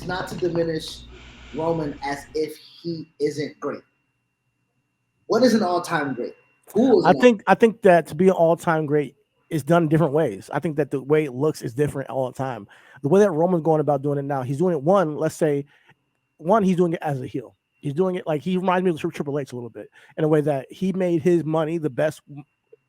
not to diminish Roman as if he isn't great. What is an all-time great? Who is an all? I think that to be an all time great is done in different ways. I think that the way it looks is different all the time. The way that Roman's going about doing it now, he's doing it one. Let's say one, he's doing it as a heel. He's doing it like he reminds me of Triple H a little bit in a way that he made his money the best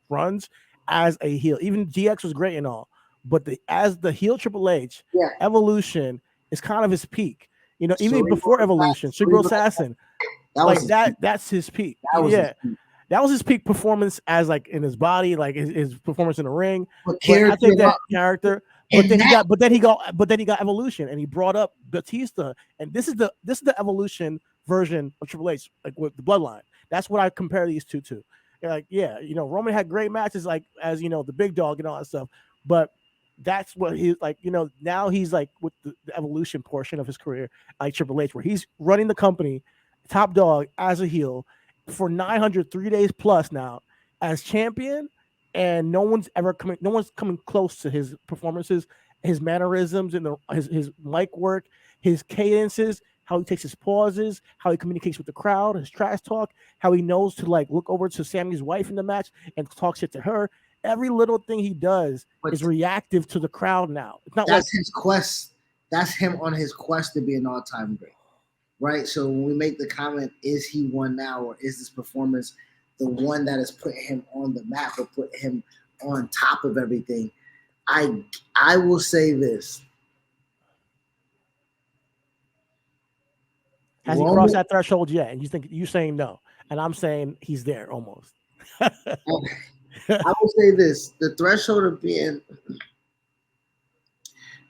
runs as a heel. Even GX was great and all, but as the heel Triple H, Yeah, Evolution is kind of his peak. You know, even before Evolution, Cerebral Cerebral. Assassin, That was like his that. peak. That's his peak. That was his Yeah, peak. that was his peak performance as like in his body, like his performance in the ring. But But I character think that character. and that But then he got Evolution, and he brought up Batista, and this is the Evolution version of Triple H, like with the Bloodline. That's what I compare these two to. Like, yeah, you know, Roman had great matches, like as you know, the big dog and all that stuff, but that's what he's like. You know, now he's like with the Evolution portion of his career, like Triple H, where he's running the company, top dog as a heel for 903 days plus now as champion, and no one's coming close to his performances, his mannerisms, and his mic work, his cadences, how he takes his pauses, how he communicates with the crowd, his trash talk, how he knows to like look over to Sammy's wife in the match and talk shit to her. Every little thing he does but is reactive to the crowd now. It's not like that's his quest. That's him on his quest to be an all-time great. Right? So when we make the comment, is he one now, or is this performance the one that has put him on the map or put him on top of everything? I will say this. has he crossed Roman, that threshold yet? And you saying no, and I'm saying he's there almost. I will say this: the threshold of being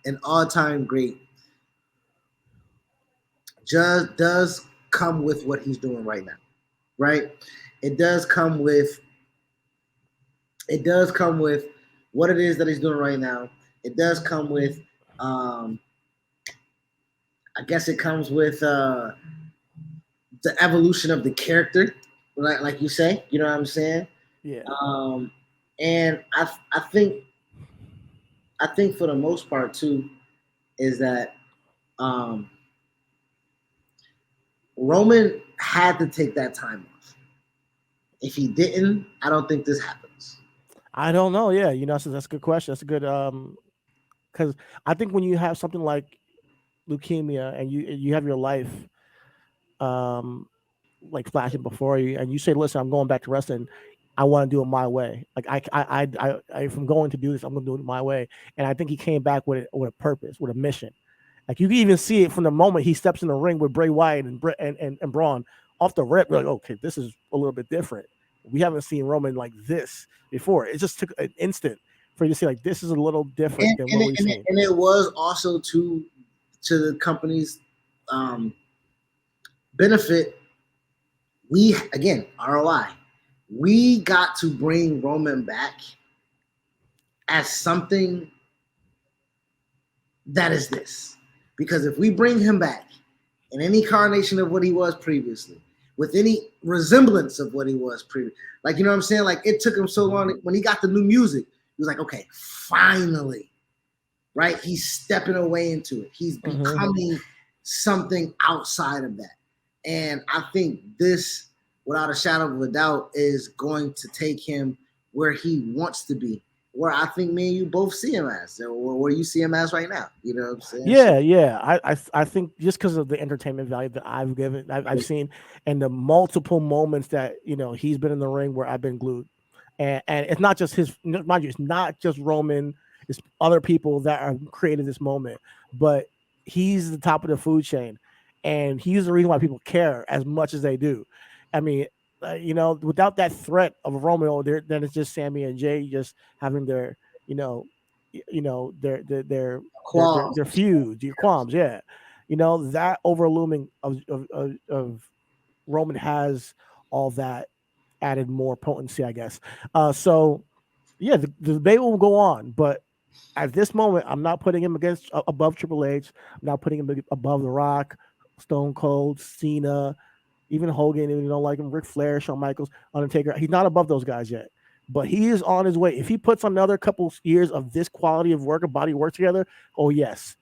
an all-time great just does come with what he's doing right now. Right? It does come with what it is that he's doing right now. It does come with um I guess it comes with the evolution of the character, like you say, you know what I'm saying? Yeah. Um and I think for the most part too is that um Roman had to take that time off. If he didn't, I don't think this happens. I don't know. Yeah, you know, that's a good question. That's a good because I think when you have something like leukemia and you have your life um like flashing before you, and you say, "Listen, I'm going back to wrestling. I want to do it my way. Like if I'm going to do this, I'm going to do it my way." And I think he came back with a purpose, with a mission. Like you can even see it from the moment he steps in the ring with Bray Wyatt and Braun off the rip. We're like, okay, this is a little bit different. We haven't seen Roman like this before. It just took an instant for you to see like this is a little different And than and what it, we've and it, seen. and it was also to the company's um benefit. We again ROI. We got to bring Roman back as something that is this. Because if we bring him back in any carnation of what he was previously, with any resemblance of what he was previously, like you know what I'm saying? Like it took him so long when he got the new music, he was like, okay, finally, right? He's stepping away into it. He's Mm-hmm. becoming something outside of that. And I think this, without a shadow of a doubt, is going to take him where he wants to be, where I think me and you both see him as, or where you see him as right now. You know what I'm saying? So, Yeah, yeah. I think just because of the entertainment value that I've seen, and the multiple moments that he's been in the ring where I've been glued, and it's not just mind you, it's not just Roman, it's other people that are created this moment, but he's the top of the food chain, and he's the reason why people care as much as they do. I mean, without that threat of Roman over there, then it's just Sammy and Jay just having their, you know, their qualms. feuds, your qualms, yeah. That overlooming of Roman has all that added more potency, I guess. So yeah, the debate will go on, but at this moment, I'm not putting him above Triple H. I'm not putting him above The Rock, Stone Cold, Cena, even Hogan. Even you don't like him, Ric Flair, Shawn Michaels, Undertaker. He's not above those guys yet, but he is on his way. If he puts another couple years of this quality of work, of body work together, oh yes,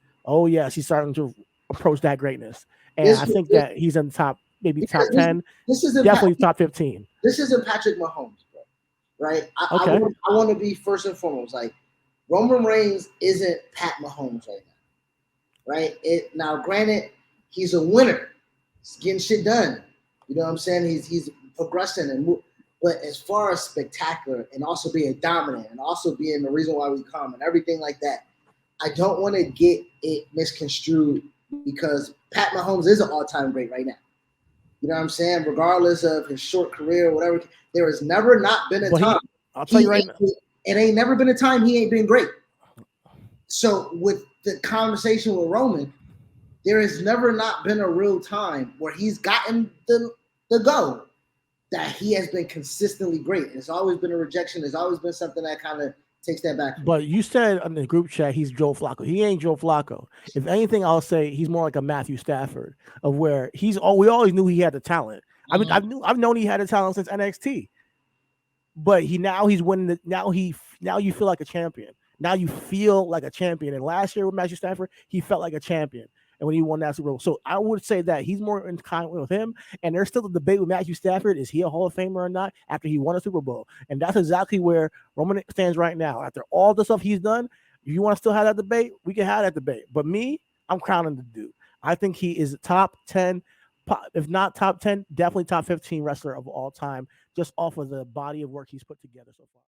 he's starting to approach that greatness. And This I think this- that he's in the top, maybe because top 10, this isn't definitely top 15. this isn't Patrick Mahomes, bro. Right? Okay. I want to be first and foremost like Roman Reigns isn't Pat Mahomes right now. Right? Now, granted, he's a winner. He's getting shit done. You know what I'm saying? He's progressing and but as far as spectacular and also being dominant and also being the reason why we come and everything like that, I don't want to get it misconstrued because Pat Mahomes is an all-time great right now. You know what I'm saying? Regardless of his short career or whatever, there has never not been a time. I'll tell you right now. It ain't never been a time he ain't been great. So with the conversation with Roman, there has never not been a real time where he's gotten the go that he has been consistently great. It's always been a rejection. There's always been something that kind of takes that back. But you said on the group chat he's Joe Flacco. He ain't Joe Flacco. If anything, I'll say he's more like a Matthew Stafford, of where we always knew he had the talent. I mean, I've known he had the talent since NXT, but he's winning. Now you feel like a champion. Now you feel like a champion. And last year with Matthew Stafford, he felt like a champion. And when he won that Super Bowl, so I would say that he's more in kind with him. And there's still a debate with Matthew Stafford: is he a Hall of Famer or not? After he won a Super Bowl, and that's exactly where Roman stands right now. After all the stuff he's done, if you want to still have that debate, we can have that debate. But me, I'm crowning the dude. I think he is top 10, if not top 10, definitely top 15 wrestler of all time, just off of the body of work he's put together so far.